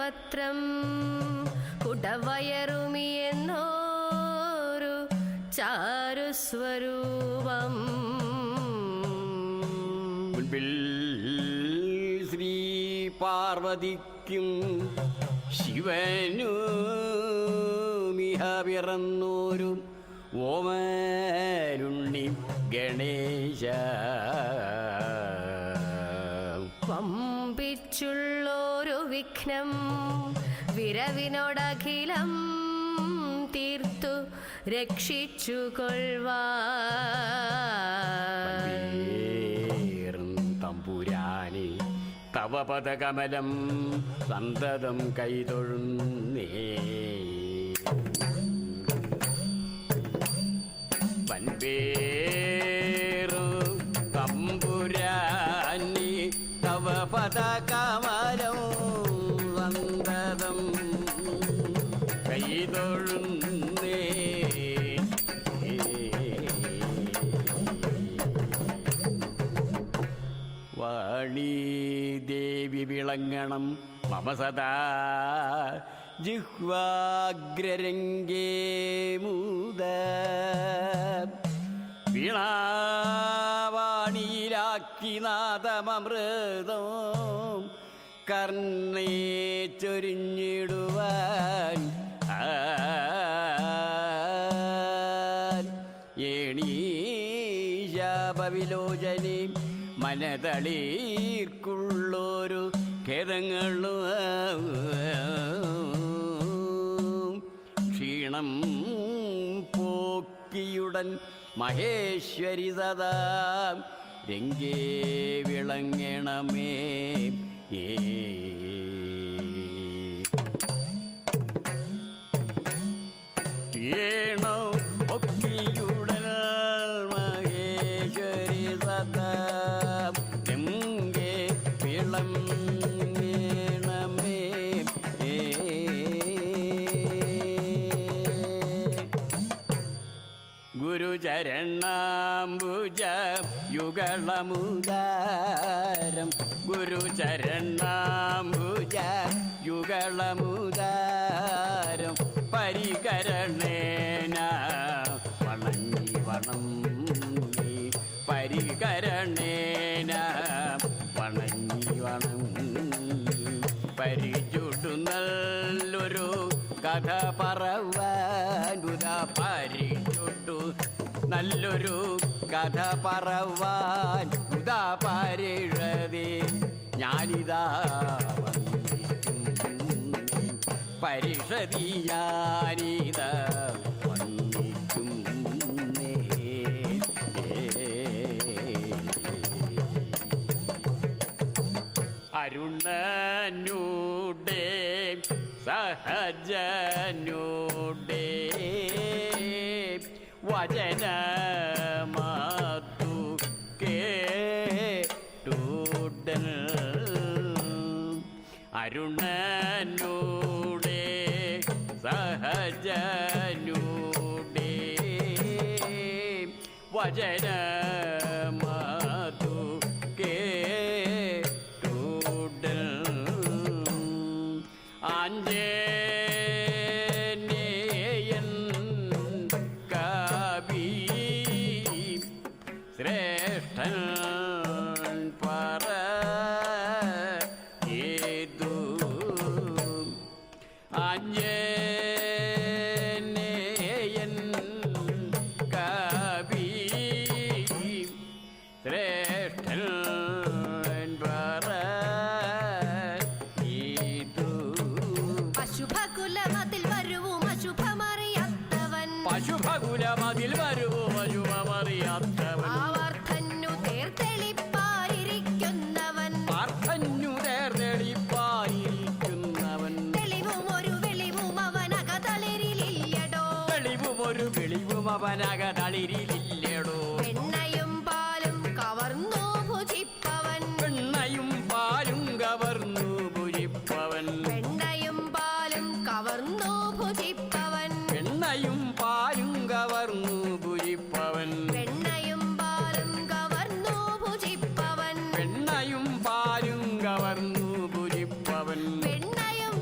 വസ്ത്രം കുടവയറുമിയെന്നോരു ചാരുസ്വരൂപം. ശ്രീ പാർവതിക്കും ശിവനു മിഹ പിറന്നോരു ഓമരുണ്ണി ഗണേശ. വമ്പിച്ചുള്ളൊരു വിഘ്നം വിരവിനോടഖിലം തീർത്തു രക്ഷിച്ചു കൊള്ളുവാൻ. തമ്പുരാനെ തവ പദകമലം സന്തതം കൈതൊഴുന്നേ. വൻപേറു തമ്പുരാനെ തവ പദകമലം സന്തതം കൈതൊഴുന്നേ. വാണീ ദേവി വിളങ്ങണം മമ സദാ ജിഹ്വാഗ്രരംഗേ മൂത. വീണാവാണിയിലാക്കി നാദമൃതം കർണേ ചൊരിഞ്ഞിടുവാൻ. ഏണീശാപവിലോചനെ മനതളീർക്കുള്ളൊരു ഖേദങ്ങളും ക്ഷീണം പോക്കിയുടൻ മഹേശ്വരി സദാ രംഗേ വിളങ്ങണമേ. ഏണോ ഒക്കിയുടൻ മഹേശ്വരി സദാ രംഗേ വിളങ്ങണമേ. ഗുരുചരണാംബുജ യുഗളമുദാരം. ഗുരുചരണാംബുജ യുഗളമുദാരം പരികരണേന വണങ്ങി വണങ്ങി. പരികരണേന വണങ്ങി വണങ്ങി. പരിചുട്ടു നല്ലൊരു കഥ പറവാൻ. പരിചുട്ടു നല്ലൊരു കഥ പറവാൻ ഉദാപരിഷതേ ഞാനിതാ പരിഷതി ഞാനിതാ വന്നിക്കും. അരുണനൂടെ സഹജനൂടെ വചനമാതു കേട്ടുടൻ. അരുണനൂടെ സഹജനൂടെ വചനമാതു കേട്ടുടൻ. ആഞ്ജനേയൻ കവി ശ്രേഷ്ഠൻ പറയേതു. ആഞ്ജനേയൻ കവി ശ്രേഷ്ഠൻ പറയേതു. പശുഭകുലമതിൽ വരുവും അശുഭമറിയാത്തവൻ. പശുഭകുലമതിൽ വരുവും അശുഭമറിയാത്തവൻ. ആവർത്തന്നു തേർത്തെളിപ്പായിരിക്കുന്നവൻ. പാർത്ഥന്യു തേർത്തെളിപ്പായിരിക്കുന്നവൻ. തെളിവും ഒരു വെളിവും അവനകതളിരിലില്ലടോ. തെളിവും ഒരു വെളിവും അവനകതളിരിലില്ലടോ. വെണ്ണയും പാലും കവർന്നു ഭുജിപ്പവൻ. വെണ്ണയും പാലും കവർന്നു ഭുജിപ്പവൻ. വെണ്ണയും പാലും കവർന്നു ഭുജിപ്പവൻ. വെണ്ണയും പാലും കവർന്നു ഭുജിപ്പവൻ. വെണ്ണയും പാലും കവർന്നു ഭുജിപ്പവൻ. വെണ്ണയും പാലും കവർന്നു ഭുജിപ്പവൻ. വെണ്ണയും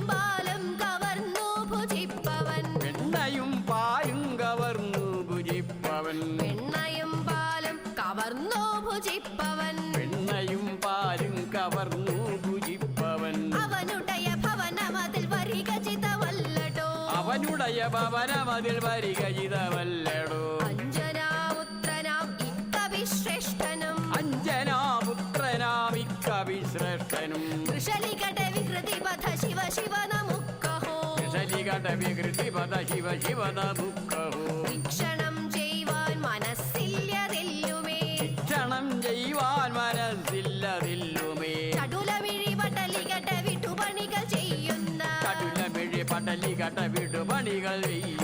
വെണ്ണയും പാലും കവർന്നു ഭുജിപ്പവൻ വെണ്ണയും പാലും കവർന്നു ഭുജിപ്പവൻ അവനുടയ ഭവനമതിൽ വരികചിതവല്ലടോ അവനുടയ ഭവനമതിൽ വരികയിതവല്ലടോ അഞ്ജനാപുത്രനാം ഇക്കവിശ്രേഷ്ഠനും അഞ്ജനാപുത്രനാം ഇക്കവിശ്രേഷ്ഠനും വൃഷലികട വികൃതിപഥ ശിവ ശിവ നമുക്കഹോ ശലികട വികൃതിപദ ശിവ ശിവ നമുക്കഹോ വീക്ഷണം ചെയ്യുവാൻ മനസ്സില്ലതെല്ലുമേ ക്ഷണം ചെയ്യുവാൻ മനസ്സില്ലതില്ലുമേ ചടുലമിഴി പടലികട വിട്ടുപണികൾ ചെയ്യുന്ന കടുലമിഴി പടലികട വിടുപണികൾ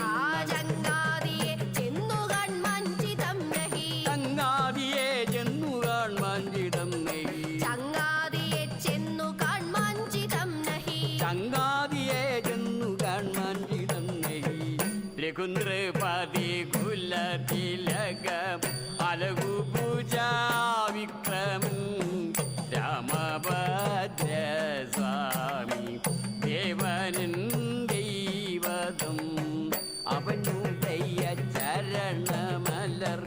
ആ ചങ്ങാതിയെ ചെന്നു കാൺമഞ്ചിതം നഹി ചങ്ങാതിയെ ചെന്നു കാൺമഞ്ചിതം നെയ് ചങ്ങാതിയെ ചെന്നു കാൺമഞ്ചിതം നഹി ചങ്ങാതിയെ ചെന്നു കാൺമഞ്ചിതം നെയ് രഘുന്ദ്രപതി കുലതിലകം അലകു പൂജാ വിക്രമൻ രാമഭദ്രസ്വാമി ദേവനൻ ദൈവതം അവനുടയ ചരണമലർ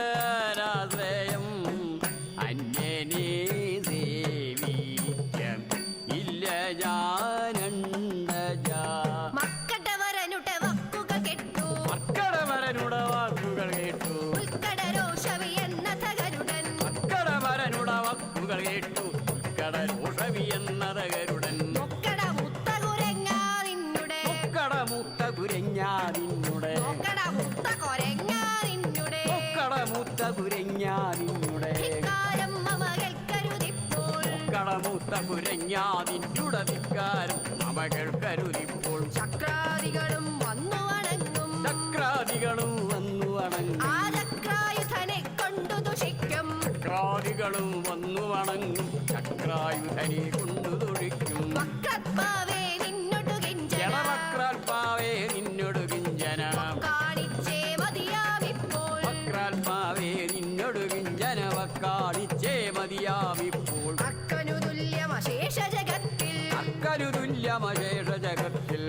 യുഗളമുടരാശയം അന്യനേ സേവിക്കം ഇല്ല ജാനണ്ടജാ മക്കടവരനുടെ വക്കുകൾ കെട്ടു മക്കടവരനുടെ വാക്കുകൾ കേട്ടു ഉൽക്കടരോഷവി എന്ന തകരുടൻ മക്കടവരനുടെ വാക്കുകൾ കേട്ടു കടരോഷവി എന്നത് കരുടൻ മൊക്കട മുത്ത കുരങ്ങാ നിന്നുടെ കടമൂത്ത കുരഞ്ഞാതിന്നുടെ മൊക്കട മുത്ത കൊരങ്ങാ നിന്നുടെ കടമൂത്ത കുരഞ്ഞാതിന്നുടെ ധിക്കാരം മമകൾ കരുതിപ്പോൾ കടമൂത്ത കുരഞ്ഞാതിന്നുടെ ധിക്കാരം മമകൾ കരുതിപ്പോൾ ചക്രാദികളും വന്നു വണങ്ങും ചക്രാദികളും വന്നു വണങ്ങും ആ ചക്രായുധനെ കൊണ്ടു ദുഷിക്കും ചക്രാദികളും വന്നു വണങ്ങും ചക്രായുധനെ കൊണ്ടു തൊഴിക്കും വക്രത്മാവേ നിന്നൊടു കിഞ്ചന ജലവക്രാൽപാവേ നിന്നോട് കിഞ്ചന കാണിച്ചേ മതിയാവിപ്പോൾ വക്രാൽപാവേ നിന്നോട് കിഞ്ചന വക്കാണിച്ചേ മതിയാവിപ്പോൾ അക്കനു തുല്യമശേഷ ജഗത്തിൽ അക്കനു തുല്യമശേഷ ജഗത്തിൽ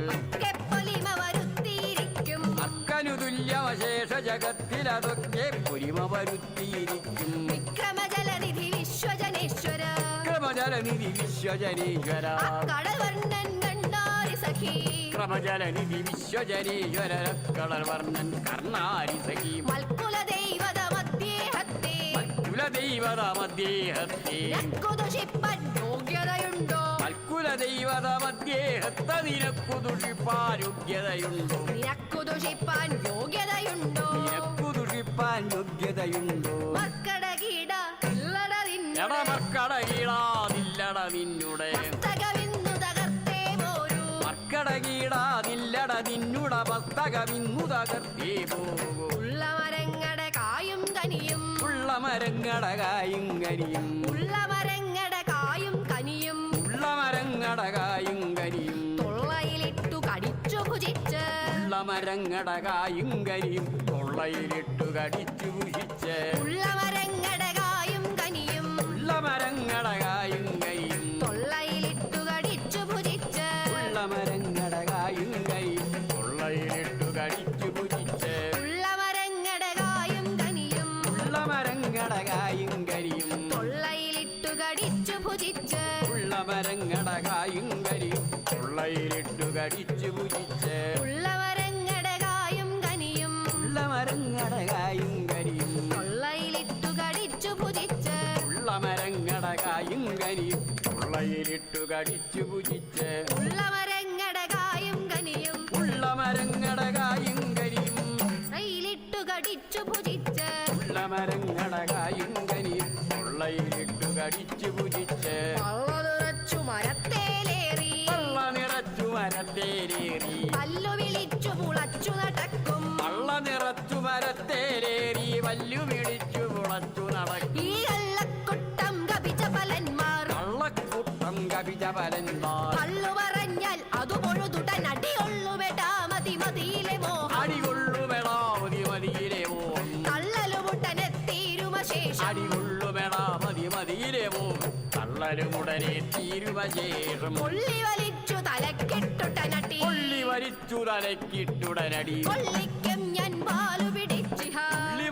പൊലിമ വരുത്തിയിരിക്കും അക്കനു തുല്യമശേഷ ജഗത്തിൽ അതൊക്കെ പൊലിമ വരുത്തിയിരിക്കും വിക്രമജലനിധി വിശ്വജനേശ്വര ക്രമജലനിധി വിശ്വജനീശ്വര കടവർണ്ണൻ കണ്ടാരി സഖി ക്രമജലനിധി വിശ്വജനീശ്വര കളർവർണ്ണൻ കർണാരി സഖി മൽക്കുല ദൈവത മധ്യേഹത്തെ കുലദൈവത മധ്യേഹത്തെ നക്കുദുഷിപ്പൻ യോഗ്യതയുണ്ടോ കുലദൈവത മധ്യേഹത്ത നിനക്കു ദുഷിപ്പാരോഗ്യതയുണ്ടോ നിനക്കുദുഷിപ്പാൻ യോഗ്യതയുണ്ടോ നിനക്കു ദുഷിപ്പാൻ യോഗ്യതയുണ്ടോ മർക്കട കീട ഇല്ലട നിന്നുടെ എടമക്കട കീടാതില്ലട നിന്നുടെ പുസ്തകമിന്നു തകർത്തേ പോരൂ മർക്കട കീടാതില്ലട നിന്നുട പുസ്തകമിന്നു തകർത്തേ പോകൂ ഉള്ള മരങ്ങട കായും കനിയും ഉള്ള മരങ്ങട കായും കരിയും ഉള്ള മരങ്ങട കായും കനിയും ഉള്ള മരങ്ങട കായും കരിയും തൊള്ളയിലിട്ടു കടിച്ചു ഭുജിച്ച് ഉള്ള മരങ്ങട കായും കരിയും തൊള്ളയിലിട്ടു കടിച്ചു ഭുഷിച്ച് ഉള്ള മരങ്ങട കായും കനിയും ഉള്ള മരങ്ങട കായും കരിയും തൊള്ളയിലിട്ടു കടിച്ചു ഭുജിച്ച് ഉള്ള മരങ്ങട കായും കരിയും തൊള്ളയിലിട്ടു കടിച്ചു ഭുജിച്ച് ഉള്ള മരങ്ങട കായും കനിയും ഉള്ള മരങ്ങട കായും കരിയും തൊള്ളയിലിട്ടു കടിച്ചു ഭുജിച്ച് ഉള്ള മരങ്ങട കായും കരിയും തൊള്ളയിലിട്ടു കടിച്ചു ഭുജിച്ച് ഉള്ള മരങ്ങട കായും കനിയും ഉള്ള മരങ്ങട കായും കരിയും തൊള്ളയിലിട്ടു കടിച്ചു ഭുജിച്ച് ഉള്ള മരങ്ങട കായും കരിയും തൊള്ളയിലിട്ടു കടിച്ചു ഭുജിച്ച് ഉള്ള മരങ്ങട കായും കനിയും ഉള്ള മരങ്ങട കായും കരിയും തൊള്ളയിലിട്ടു കടിച്ചു ഭുജിച്ച് ഉള്ള മരങ്ങട കായും കരിയും തൊള്ളയിലിട്ടു കടിച്ചു ഭുജിച്ച് പള്ളതുറച്ചു മരത്തേലേറി പള്ള നിറച്ചു മരത്തേലേറി പല്ലു വിളിച്ചു പുളച്ചു നടക്കും പള്ള നിറച്ചു മരത്തേലേറി വല്ലു പിടിച്ചു പുളച്ചു നടക്കും ഈ കള്ളക്കുട്ടം കപിച്ച പലന്മാർ കള്ളക്കൂട്ടം കവിത പലന്മാർ കള്ളു പറഞ്ഞാൽ അതു പൊഴുതുടൻ അടികൊള്ളുമെടാ മതി മതിയിലെ മോഹം അടികൊള്ളുമെടാമതി മതിയിലെ ഓം കള്ളലുമുട്ടനെ തീരുമശേഷം അടികൊള്ളുമെടാമതി മതിയിലെ ഓം കള്ളരുമുടനെ തീരുവശേഷം പൊള്ളി വലിച്ചു തലക്കെട്ടുടനട്ടി കൊള്ളി വരിച്ചു തലക്കിട്ടുടനടി കൊള്ളിക്കും ഞാൻ പാലു പിടിച്ചിഹ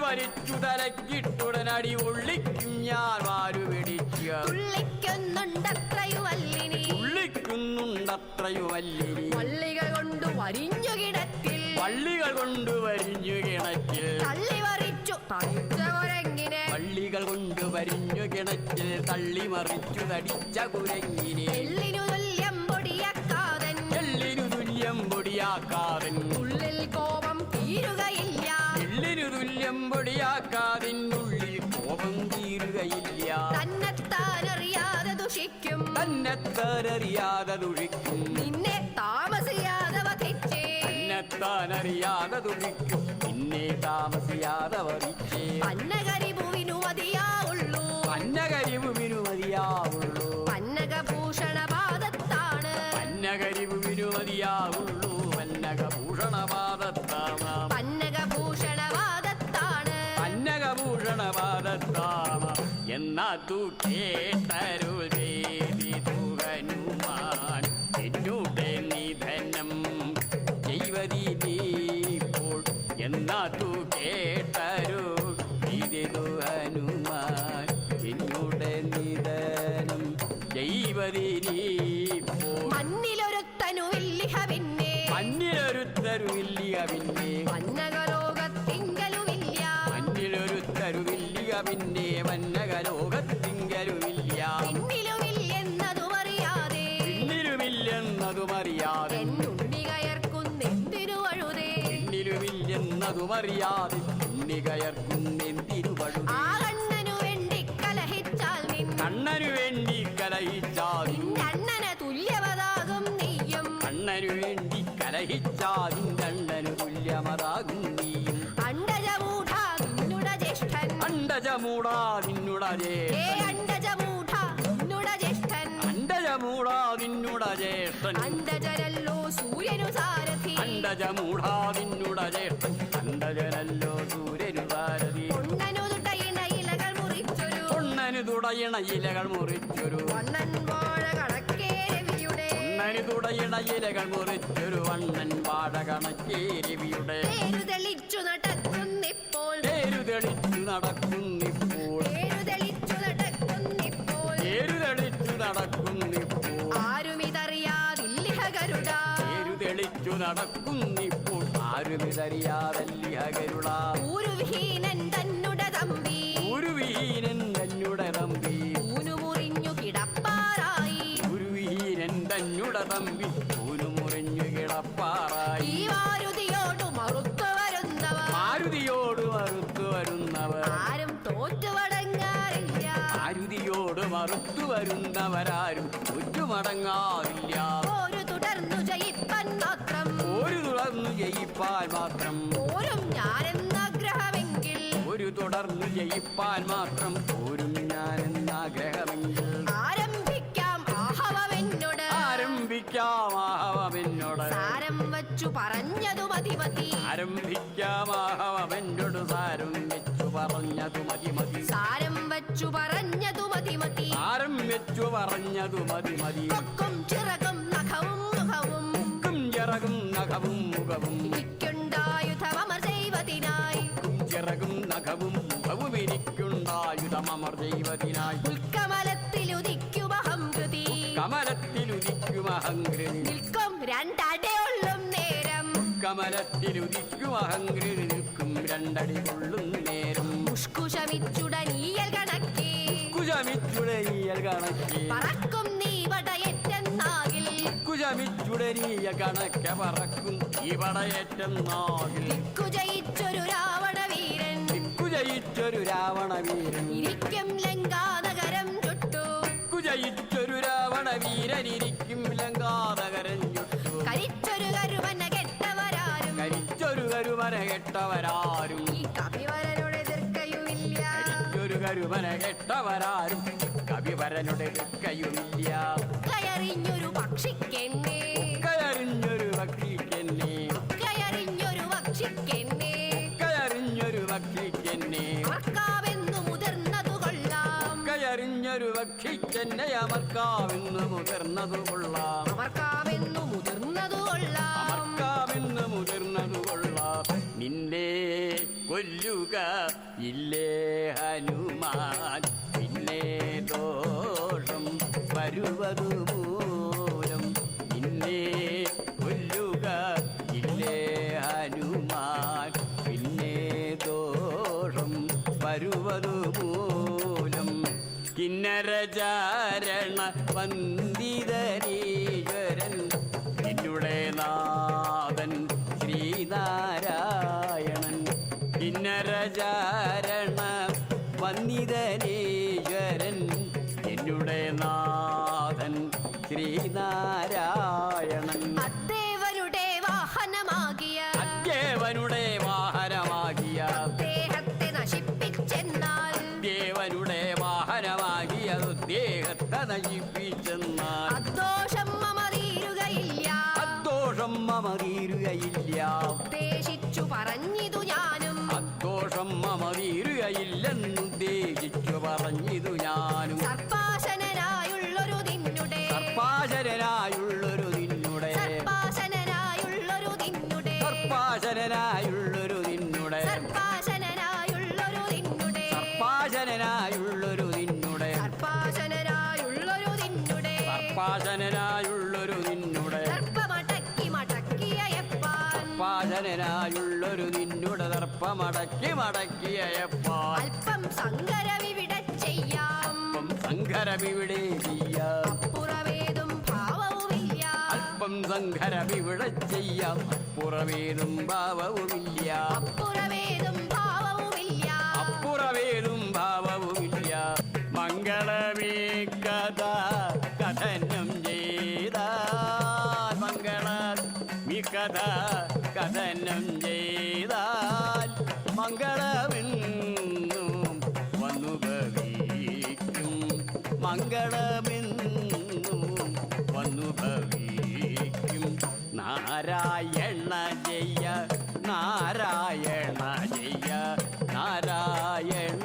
വലിച്ചു തലക്കിട്ടുടനടി ഒള്ളിക്കും ഞാൻ വാരു പിടിക്കുക തുള്ളിക്കുന്നുണ്ടത്രയുവല്ലിനി ഉള്ളിക്കുന്നുണ്ടത്രയുമല്ലിനി വള്ളികൾ കൊണ്ട് വരിഞ്ഞു കിടത്തിൽ വള്ളികൾ കൊണ്ട് വരിഞ്ഞു കിണറ്റിൽ തള്ളി വറിച്ചു തടിച്ച കുരങ്ങിനെ വള്ളികൾ കൊണ്ട് വരിഞ്ഞു കിണറ്റിൽ തള്ളി മറിച്ചു തടിച്ച കുരങ്ങിനെ എള്ളിനു തുല്യം പൊടിയക്കാതൻ എള്ളിനു തുല്യം പൊടിയാക്കാതൻ ഉള്ളിൽ കോപം തീരുകയില്ല എള്ളിനു തുല്യം പൊടിയാക്കാതിനുള്ളിൽ കോപം തീരുകയില്ല തന്നെത്താനറിയാതെ ദുഷിക്കും തന്നെത്താനറിയാതെ ദുഷിക്കും നിന്നെ താമസിയാതെ വധിച്ചേ തന്നെത്താനറിയാതെ ദുഷിക്കും നിന്നെ താമസിയാതെ വരിച്ചേ പന്നകരിപുവിനു മതിയാവുള്ളൂ പന്നകരിവിനു മതിയാവുള്ളൂ പന്നകഭൂഷണപാദത്താണ് പന്നകരിവിനു മതിയാവുള്ളൂ പന്നകഭൂഷണപാദത്താണ് പന്നകഭൂഷണപാദത്താണ് പന്നകഭൂഷണപാദത്താണ് എന്നാ തു കേട്ടരുൾ ചെയ്തിതു ഹനുമാൻ എന്നോടെ നിധനം ചെയ്വതി നീപ്പോൾ എന്നാ തു കേട്ടരുൾ ചെയ്തിതു ഹനുമാൻ എന്നോടെ നിധനം ചെയ്വതി നീപ്പോൾ മണ്ണിലൊരുത്തനുവില്ലിഹ പിന്നെ മഞ്ഞിലൊരുത്തരുവില്ലിയ പിന്നെ വന്നകലോകത്തിങ്കലുമില്ല മഞ്ഞിലൊരുത്തരുവില്ലിയ പിന്നെ വന്നകലോകത്തിങ്കലുമില്ല പിന്നിലുമില്ലെന്നതുമറിയാതെ പിന്നിലുമില്ലെന്നതുമറിയാതെ എന്നുണ്ണി കയർക്കുന്നെന്തിനു വഴുതേ പിന്നിലുമില്ലെന്നതുമറിയാതെ ഉണ്ണി കയർക്കുന്നെന്തിരുവഴു ആ കണ്ണനു വേണ്ടി കലഹിച്ചാൽ നിൻ കണ്ണനു വേണ്ടി കലഹിച്ചാതി നിന്നണ്ണന് തുല്യമതാകും നീയും കണ്ണനു വേണ്ടി കലഹിച്ചാതിണ്ടണ്ണനു തുല്യമതാകും നീയും അണ്ടജമൂഢ നിന്നുട ജ്യേഷ്ഠൻ അണ്ടജമൂടാ നിന്നുടജേ ഏ അണ്ടജമൂഢ നിന്നുട ജ്യേഷ്ഠൻ അണ്ടജമൂടാ നിന്നുട ജ്യേഷ്ഠൻ അണ്ടജനല്ലോ സൂര്യനു സാരഥി അണ്ടജമൂടാ നിന്നുട ജ്യേഷ്ഠൻ അണ്ടജനല്ലോ സൂര്യനു ഭാരതി പൊണ്ണനു തുട്ടയിണ ഇലകൾ മുറിച്ചൊരു പൊണ്ണനു തുടയണ ഇലകൾ മുറിച്ചൊരു വണ്ണൻ വാഴ കണക്കേ രവിയുടെ പൊണ്ണനു തുടയണ ഇലകൾ മുറിച്ചൊരു വണ്ണൻ വാട കണക്കേരിവിയുടെ പേരു തെളിച്ചു നടക്കുന്നിപ്പോൾ പേരു തെളിച്ചു നടക്കുന്നിപ്പോൾ പേരു തെളിച്ചു നടക്കുന്നിപ്പോൾ പേരു തെളിച്ചു നടക്കുന്നിപ്പോൾ ആരുമിതറിയാതില്ലിഹ ഗരുഡ പേരു തെളിച്ചു നടക്കുന്നിപ്പോൾ ആരുമിതറിയാതല്ലിയ കരുള ഊരുവിഹീനൻ തന്നുട തമ്പി ഒരു വീരൻ തന്നുടെ തമ്പി ഊനു മുറിഞ്ഞു കിടപ്പാറായി ഒരു വീരൻ തന്നുടെ തമ്പി ൂനു മുറിഞ്ഞു കിടപ്പാറായി ഈ മാരുതിയോടു മറുത്തു വരുന്നവ മാരുതിയോട് മറുത്തു വരുന്നവർ ആരും തോറ്റുവടങ്ങാറില്ല മാരുതിയോട് മറുത്തു വരുന്നവരാരും ചുറ്റുമടങ്ങാറില്ല ഒരു തുടർന്നു ജയിപ്പൻ മാത്രം ഒരു തുടർന്നു ജയിപ്പാൻ മാത്രം പോരും ഞാനെന്നാഗ്രഹമെങ്കിൽ ഒരു തുടർന്നു ജയിപ്പാൻ മാത്രം പോരും ഞാനെന്നാഗ്രഹമെങ്കിൽ ആരംഭിക്കാം ആഹവമെന്നോട് ആരംഭിക്കാം ആഹവമെന്നോട് സാരം വച്ചു പറഞ്ഞതു മതിമതി ആരംഭിക്കാം ആഹവമെന്നോട് സാരം വെച്ചു പറഞ്ഞതു മതി മതി സാരം വച്ചു പറഞ്ഞതു മതിമതി സാരം വെച്ചു പറഞ്ഞതു മതി മതി കൊക്കും ചിറകും നഖവും മുഖവും മുക്കും ചിറകും നഖവും മുഖവും എനിക്കുണ്ടായുധമർ ചെയ്വതിനായി ചിറകും നഖവും മുഖവും എനിക്കുണ്ടായുധമർ ദൈവത്തിനായി ഉൽക്കമലത്തിലുദിക്കുമഹം കൃതി കമലത്തിലുദിക്കും അഹങ്കൃതി നിൽക്കും രണ്ടടയുള്ളും നേരം കമലത്തിലുദിക്കും അഹങ്കൃതി നിൽക്കും രണ്ടടി കൊള്ളും നേരം മുഷ്കുശമിച്ചുടനീയൽ കണക്കേ കുജമിച്ചുടനിയൽ കണക്കെ പറക്കും നീ വടയറ്റെന്നാകിൽ കുജമിച്ചുടനിയ കണക്ക പറക്കും ഈ പടയേറ്റെന്നാകിൽ കുജയിച്ചൊരു രാവണ വീരൻ കുജയിച്ചൊരു രാവണ വീരൻ ഇരിക്കും ലങ്കാനഗരം ചുട്ടു കുജയിച്ചൊരു രാവണ വീരനിരിക്കും ലങ്കാനഗരം ചുട്ടു കരിച്ചൊരു കരുവന കെട്ടവരാരും കരിച്ചൊരു കരുമന കെട്ടവരാരും ഈ കപിവരനോട് എതിർക്കയുമില്ല കരിച്ചൊരു കരുമന കെട്ടവരാരും കവിവരനുടെ എതിർക്കയുമില്ല കയറിഞ്ഞൊരു പക്ഷിക്കെന്നെ കയറിഞ്ഞൊരു പക്ഷിക്കെന്നെ കയറിഞ്ഞൊരു പക്ഷിക്കെന്നെ കയറിഞ്ഞൊരു പക്ഷിക്കെന്നെ അമർക്കാവെന്നു മുതിർന്നതു കൊള്ളാം കയറിഞ്ഞൊരു പക്ഷിക്കെന്നെ അമർക്കാവെന്ന് മുതിർന്നതു കൊള്ളാം അമർക്കാവെന്നു മുതിർന്നതു കൊള്ളാം അമർക്കാവെന്ന് മുതിർന്നതു കൊള്ളാം നിന്നെ കൊല്ലുക ഇല്ലേ ഹനുമാൻ പിന്നെ ദോഷം വരുവതു മൂലം നിന്നെ കൊല്ലുക ഇല്ലേ ഹനുമാൻ പിന്നെ ദോഷം വരുവതു മൂലം കിന്നരചാരണ വന്ദിതനീശ്വരൻ എന്നുടെ നാഥൻ ശ്രീനാരായണൻ കിന്നരചാരണ വന്ദിതനീശ്വരൻ എന്നുടെ നാഥൻ ശ്രീനാരായണൻ അദ്ദേവരുടെ വാഹനമാകിയ അദ്ദേവനുടെ വാഹനമാകിയ ദേഹത്തെ നശിപ്പിച്ചെന്നാൽ ദേവനുടെ വാഹനമാകിയ ദേഹത്തെ നശിപ്പിച്ചെന്നാൽ അദോഷം മമ തീരുകയില്ല അദോഷം മമ തീരുകയില്ല ഉദ്ദേശിച്ചു പറഞ്ഞിതു ഞാനും അദോഷം മമ തീരുകയില്ലെന്നുദ്ദേശിച്ചു പറഞ്ഞിതു ഞാനും സർപ്പാശനായുള്ളൊരു നിന്നുടെ സർപ്പാശനായുള്ളൊരു നിന്നുടെ സർപ്പാശനായുള്ളൊരു നിന്നുടെ സർപ്പാശനായുള്ളൊരു നിന്നുടെ സർപ്പാശനായുള്ളൊരു നിന്നുടെ സർപ്പാശനായുള്ളൊരു നിന്നുടെ സർപ്പാശനായുള്ളൊരു നിന്നുടെ സർപ്പാശനായുള്ളൊരു നിന്നുടെ സർപ്പമടക്കി മടക്കിയയപ്പാൻ സർപ്പാശനായുള്ളൊരു നിന്നുടെ ദർപ്പമടക്കി മടക്കിയയപ്പാൽ അല്പം സങ്കരവിവിട ചെയ്യാം അല്പം സങ്കരമിവിടെ ചെയ്യാം അപ്പുറവേതും ഭാവവുമില്ല അല്പം സങ്കരമിവിടെ ചെയ്യാം പുറവേതും ഭാവവുമില്ല അപ്പുറവേതും ഭാവവുമില്ല അപ്പുറവേതും ഭാവവുമില്ല മംഗളമേ കഥ കഥനം ചെയ്ത മംഗളമീ കഥ കഥനം ചെയ്താൽ മംഗളമെന്നും വന്നു ഭവിക്കും മംഗളമെന്നും വന്നു ഭവിക്കും നാരായണ ജയ നാരായണ ജയ നാരായണ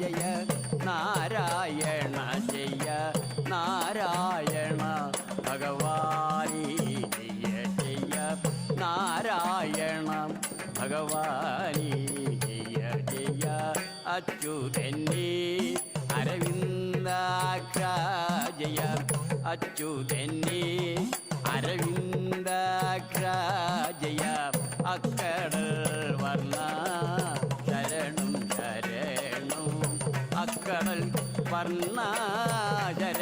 ജയ നാരായണ ജയ നാരായണ ഭഗവാനേ ജയ ജയ നാരായണ ഭഗവാനേ ജയ ജയ അച്യുതന്നേ അരവിന്ദാക്ഷ ജയ അച്യുതന്നേ അരവിന്ദാക്ഷ ജയ അക്കടൽ വർണ്ണ ശരണം ശരണം അക്കടൽ വർണ്ണ ശരണം